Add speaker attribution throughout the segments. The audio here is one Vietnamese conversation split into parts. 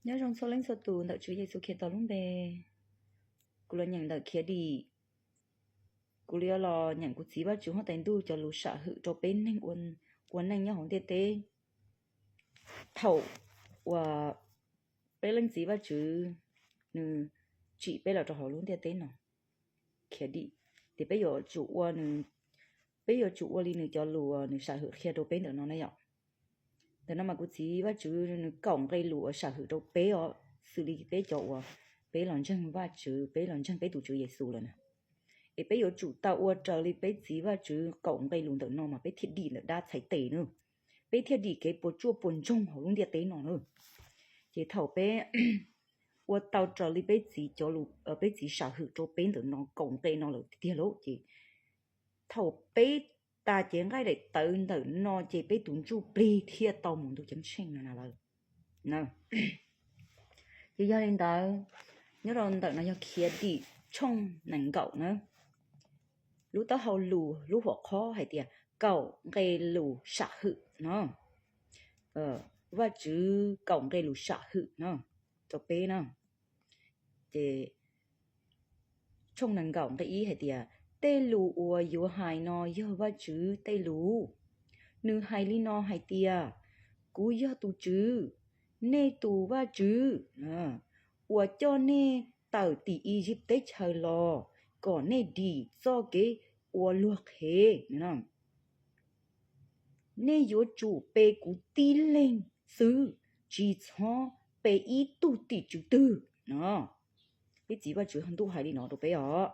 Speaker 1: nhớ trong số linh số tù đợi Chúa Giêsu kia tao luôn bè cô lo nhận đợi kia đi cô lo nhận cô chỉ bắt Chúa họ thành tu cho lũ xã hữu cho bên nên quân quân nên nhớ hỏng tê tê thầu và bên linh chỉ bắt Chúa nữ chỉ bên là cho họ luôn tê tê nó kia đi thì bây giờ chủ quân bây giờ chủ quân đi nữ cho lũ nữ xã hữu kia cho bên được nó này ạ thế nó mà cô chỉ bắt Chúa nữ cổng cây lũ xã hữu cho bên ở xử lý bên chỗ bên lần chân bắt Chúa bên lần chân bên tụ Chúa Giêsu rồi nè ấy bây giờ chủ tàu ở trở lại bây chỉ và chứ cổng cây luôn tự nó mà bây thiết đi là đã thấy tệ nữa bây thiết đi cái bộ chua bồn trong họ luôn địa tế nó nữa chỉ thầu bây ở tàu trở lại bây chỉ cho luôn ở bây chỉ xã hội cho bên tự nó cổng cây nó là thiết lỗ chỉ thầu bây ta chỉ ngay để tự nó chỉ bây tụi chú bây thiết tàu muốn tụi chân sinh là nào nào chỉ gia đình tao nhớ rồi tự nó cho kia đi trong nành cậu nữa lúc đó hầu lù lúc họ khó hay tiệt cậu gây lù xã hự nó và chữ cậu gây lù xã hự nó cho bé nó thì trong năng cậu cái ý hay tiệt tê lù ua yếu hài nó yếu và chữ tê lù nữ hài li nó hay tiệt cú yếu tu chữ nê tu và chữ ua cho nê tàu tỷ Egypt tới chơi lo còn nê đi do cái ua luộc hết nữa nê yếu chủ bê cú tí lên sư chỉ cho bê ý tu tỷ chủ tư nó cái chỉ và chữ hắn tu hay đi nó đồ bê ở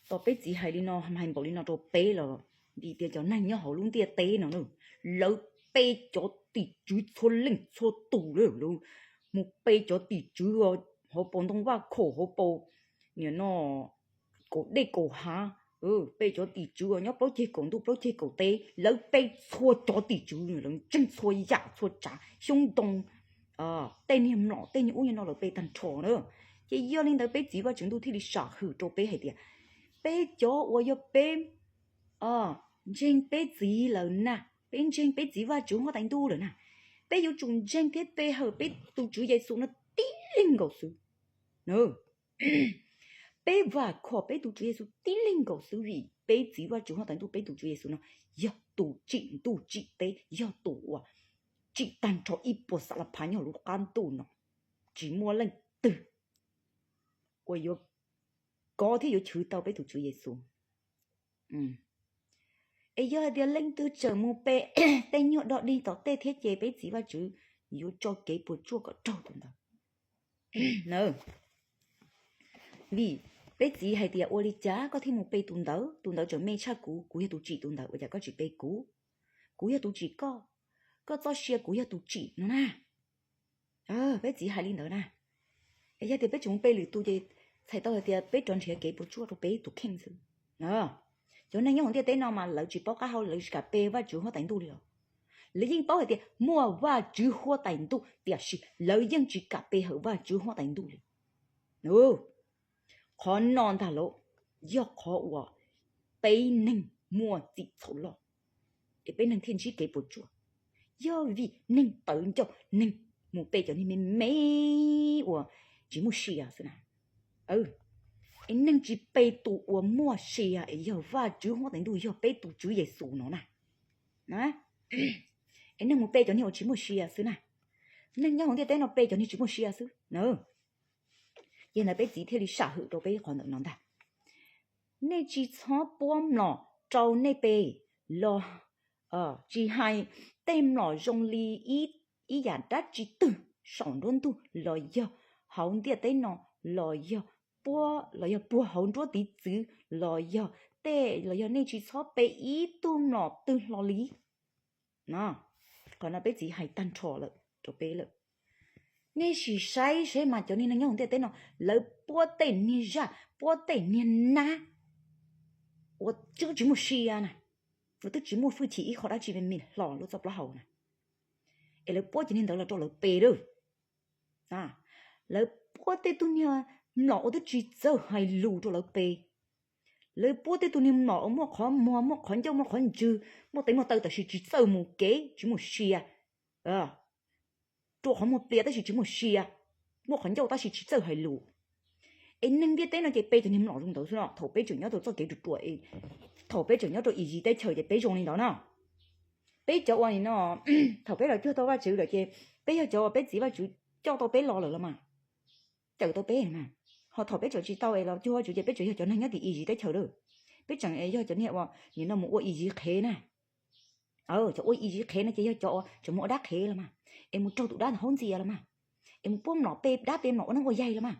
Speaker 1: tao bê chỉ hay đi nó hàm hành bảo đi nó đồ bê rồi đi tiền cho nhanh nhá họ luôn tiền tế nó nữa lỡ bê cho tỷ chủ cho lên cho tù rồi một bê cho tỷ chủ họ bọn đông qua khổ họ bầu nhớ nó cổ đây cổ ha bây giờ tỷ chú nhóc bao chế cổ tu bao chế cổ tê lỡ bây xua cho tỷ chú nữa lỡ chân xua dạ xua trả xung động tên hiểm nọ tên những uống nó lỡ bây thành trò nữa chỉ do nên tới bây chỉ vào chúng tôi thì đi xả hử cho bây hay tiệt bây giờ tôi giờ bây trên bây gì là nè bên trên bây chỉ vào chúng họ thành tu rồi nè bây giờ chúng trên thế bây giờ bây tu chú dạy xuống nó tí linh cầu sự nữa bé và khó bé tụ Chúa Giêsu tí linh cầu xử lý bé chỉ và chúng họ thành tụ bé tụ Chúa Giêsu nó giờ tụ trị tế giờ tụ trị tàn cho ít bộ sạ là phá nhỏ lúc can tụ nó chỉ mua lên từ ôi yo có thì yo chửi tao bé tụ Chúa Giêsu ấy giờ dia lên từ chờ mua bé tên nhọ đọ đi tao tê thiết chế bé chỉ và chữ yo cho cái bộ chua có trâu tụi tao nè vì bé chỉ hay tiệt ô li chá có thêm một bê tuần đầu cho mê cha cũ hay tụ chỉ tuần đầu bây giờ có chỉ bê cũ hay tụ chỉ có cho xe cũ hay tụ chỉ nữa nè bé chỉ hay linh nữa nè bây giờ thì bé chúng bê lì tụ gì thầy tao thì bé chọn chuyện cái bộ chua tụ bê tụ khen sự cho nên những cái nào mà lỡ chỉ bao cái hậu lỡ cả bê và chú họ đánh tụ được lỡ những bao thì mua và chú họ đánh tụ thì lỡ những chỉ cả bê hậu và chú họ đánh tụ được khó non thà lộ do khó quá bây nên mua gì thổ lo để bây nên thiên chí kế bộ chùa do vì nên tự cho nên một bây giờ nên mấy quá chỉ mua xì à thế nào nên chỉ bây tụ mua xì à giờ và chú họ đánh đuôi giờ bây tụ chú về sủ nó nè nên một bây giờ nhiều chỉ mua xì à thế nào nên nhau không thấy nó bây giờ nhiều chỉ mua xì à thế nữa giờ này bé chỉ theo đi xã hội đồ bé còn nữa ta nên chỉ cho bom lò trâu nên bé lo chỉ hay tem lò dùng li ý giả đắt chỉ từ sòng luôn tu lo giờ hậu địa tới nó lo giờ bua hậu chúa tí chữ lo giờ tê lo giờ nên chỉ cho bé ý tu lò từ lo lý nè còn là bé chỉ hay tan trò了đồ bé了nên chỉ sai mà cho nên nó nhung thế nó lỡ bố tên ni ra bố tên ni na tôi chỉ một xí à nè tôi chỉ một phương chỉ họ đã chỉ về mình lò lúc tập lo hậu nè lỡ bố cho nên đó là cho lỡ bê rồi lỡ bố tên tôi nhớ lọ tôi chỉ giờ hay lù cho lỡ bê lỡ bố tên tôi nhớ lọ mua khoản cho mua khoản dư mua tên mua tao chỉ giờ một kế chỉ một xí à chỗ họ một bia ta chỉ một xia một khẩn dâu ta chỉ chơi hay lù em nên biết tới nó cái bê cho nên nó dùng đầu nó thầu bê chủ nhớ tôi cho cái được tuổi thầu bê chủ nhớ tôi ý gì tới chờ cái bê dùng lên đó nào bê cho anh nó thầu bê là chưa tôi vào chữ rồi chứ bê cho bê chỉ vào chữ cho tôi bê lo rồi mà chờ tôi bê mà họ thầu bê cho chỉ tao ấy là chưa chữ bê chủ cho nên nhớ thì ý gì tới chờ được bê chẳng ấy cho nên họ nhìn nó một ý gì khé nè cho ý gì khé nó chỉ cho một đá khé là mà em một trâu tụ đá là hôn gì là mà em buông nó bê đá bê nó có dây là mà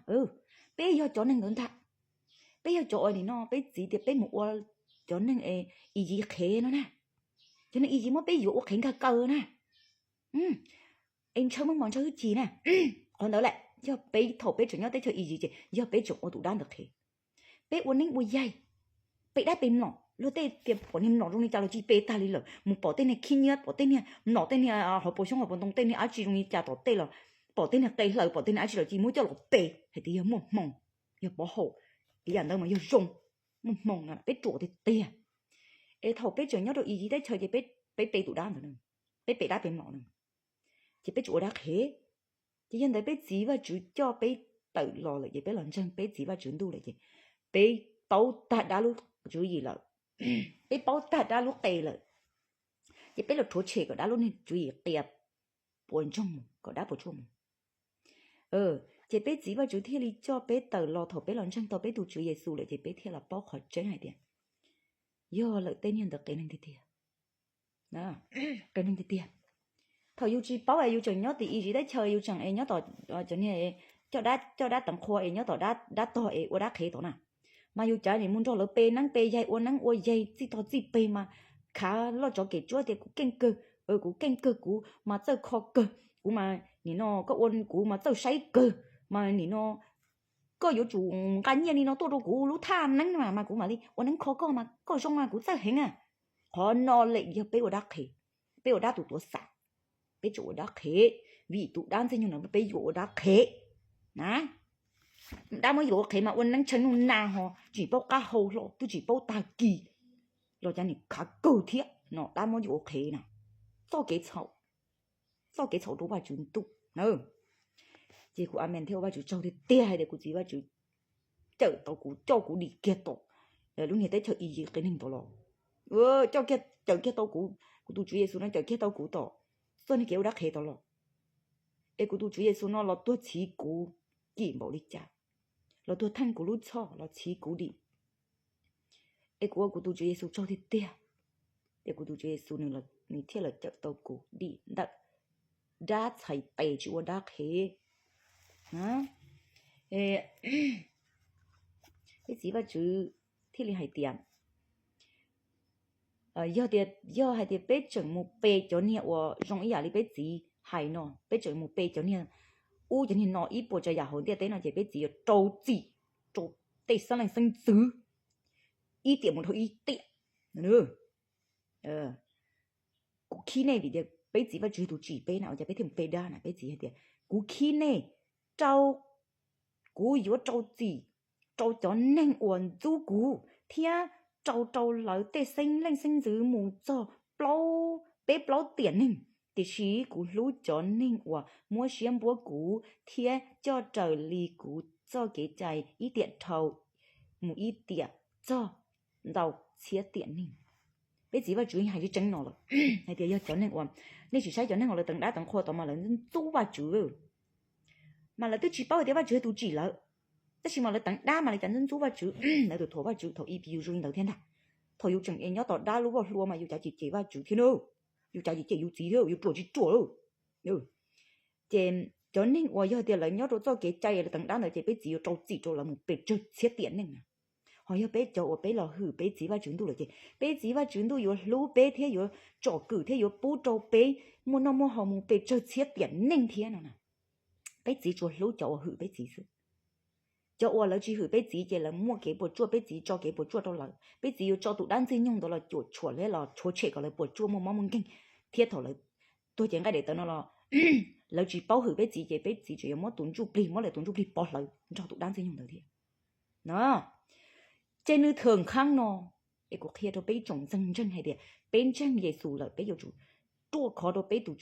Speaker 1: bê giờ cho nên ngẩn thật bê giờ cho thì nó bê chỉ thì bê một cho nên ý gì khé nó nè cho nên ý gì mà bê dụ khén cả cờ nè em chơi món chơi gì nè còn đó lại giờ bê thổ bê chủ nhau tới chơi ý gì chứ giờ bê chủ ô tụ đá được khé bê uốn nín bùi dây bê đá bê nó lúc tê tiệm bỏ niệm nó trong này chả là chỉ bê ta đi lợ một bỏ tên này khi nhớ bỏ tên này nó tên này họ bổ sung họ bổ sung tên này ai chỉ trong này chả bỏ tên là bỏ tên này tây lợ bỏ tên này ai chỉ là chỉ muốn cho lọ bê thì tí mỏng mỏng giờ bỏ hổ cái dạng đâu mà giờ rung mỏng mỏng là bê trụ thì tê ê thầu bê chơi nhớ được ý gì đấy chơi thì bê tụ đá nữa bê đá bê nó nữa chỉ bê trụ đá khé chỉ nhân đấy bê chỉ và chủ cho bê tự lo lại bê lần chân bê chỉ và chuyển tu lại gì bê tàu ta đã lúc chú ý là bê bao ta đã lúc tê là chỉ bê là thua chế có đã lúc nên chú ý tiệp buồn trong có đã buồn chung chỉ bê chỉ và chú thiên lý cho bê tự lo thầu bê lần chân tàu bê tụ chú ý xu lại chỉ bê thiên là bao khỏi chế này tiền do lợi tên nhân được cái này thì tiền đó cái này thì tiền thầu yêu chi bảo ai yêu chẳng nhớ thì ý gì đấy chơi yêu chẳng ai nhớ tỏ cho nên cho đã tặng khoa ai nhớ tỏ đã to ai ở đã khé tỏ nào mà yêu trái thì muốn cho lỡ bê nắng bê dây uốn nắng uốn dây chỉ tỏ chỉ bê mà khá lo cho cái chúa thì cũng kinh cơ cũng kinh cơ cũng mà chơi khó cơ cũng mà你nó có uốn cũng mà chơi say cơ mà你nó có yêu chủ cá nhân你nó tôi đâu cũng lúc tham nắng mà cũng mà đi uốn nắng khó cơ mà có trong mà cũng chơi hình à họ nó lại giờ bê ở đã khé bê ở đã tụ tụ sạch bê chỗ đã khé vì tụ đan thế nhưng nó bê chỗ đã khé nè đã mới dụ khé mà uốn nắng chân uốn na họ chỉ bao cá hầu lo tôi chỉ bao ta kỳ lo cho nên khá cầu thiết nó đã mới dụ khé nè sao cái chậu đó bà chúng tụ nữa chỉ của anh theo bà chủ cho thì tia hay để của gì bà chủ chở tao của cho của đi kia tao lúc này tới chợ gì cái hình tao lo cho kia chở kia tao của tôi chú Giêsu nó chở kia tao của tao sao này kiểu đã khé tao lo của tôi chú Giêsu nó lo tôi chỉ của gì bảo đi cha lo tôi thanh của lúc cho lo chỉ của đi của tôi chú Giêsu cho thì tia của tôi chú Giêsu này là này thiết là chợ tao của đi đã thấy tệ chúa đã khé hả cái gì mà chứ thiết là hay tiền do hay tiền bé chừng một bé cho nên ở trong ý là bé gì hay nó bé chừng một bé cho nên cho nên nó ít bộ cho nhà hồn tiền nó chỉ bé gì trâu gì trâu tê sang lại sinh xứ ít tiền một thôi ít tiền nữa cú khi này thì bé gì và chú tụ chỉ bé nào cho bé thêm bé đa này bé gì hay tiền cú khi này trâu cú yếu trâu gì trâu cho nên uốn du cú thia trâu lại tê sinh lên sinh giữ mù cho bao bé bao tiền này thì chỉ cú lú cho nên uốn mua xiêm búa cú thia cho trời lì cú cho cái trái ít tiền trâu một ít tiền cho đầu chia tiền này bây giờ chủ hay đi tránh nó rồi hay thì giờ cho nên uốn nên chỉ sai cho nên họ là tầng đá tầng khoa tầng mà là tu vào chủ mà là tôi chỉ bảo để vào chủ tôi chỉ là tất nhiên mà là tầng đá mà là chẳng tu vào chủ là tôi thua vào chủ thầu EPU rồi đầu tiên ta thầu yêu chừng em nhớ tỏ đá lúc vào luôn mà yêu trả chỉ vào chủ thiên đâu yêu trả chỉ yêu gì đâu yêu tổ chỉ tổ đâu chèn cho nên uốn giờ thì là nhớ tôi cho cái trái là tầng đá này chỉ biết chỉ cho là một bể chơi chết tiền này họ yêu bé cho bé là hử bé chỉ vào chuyển tu là gì bé chỉ vào chuyển tu yêu lú bé thế yêu cho cử thế yêu bố cho bé mua nó mua họ mua bé cho chết tiền nên thế nào nè bé chỉ cho lú cho hử bé chỉ sự cho ở là chỉ hử bé chỉ là mua cái bộ chua bé chỉ cho cái bộ chua đâu là bé chỉ yêu cho tụ đan sinh nhung đó là chuột chuột lấy là chuột chết cái là bộ chua mua món kinh thiết thầu là tôi chẳng cái để tao nó là chỉ bao hử bé chỉ mua tuần chu bì mua lại tuần chu bì bỏ lại cho tụ đan sinh nhung đó thì nó trên nơi thường khang nó cuộc kia đó bé trồng dân hay để bên trong Giêsu là bé yêu chủ tua khó đó bé tụ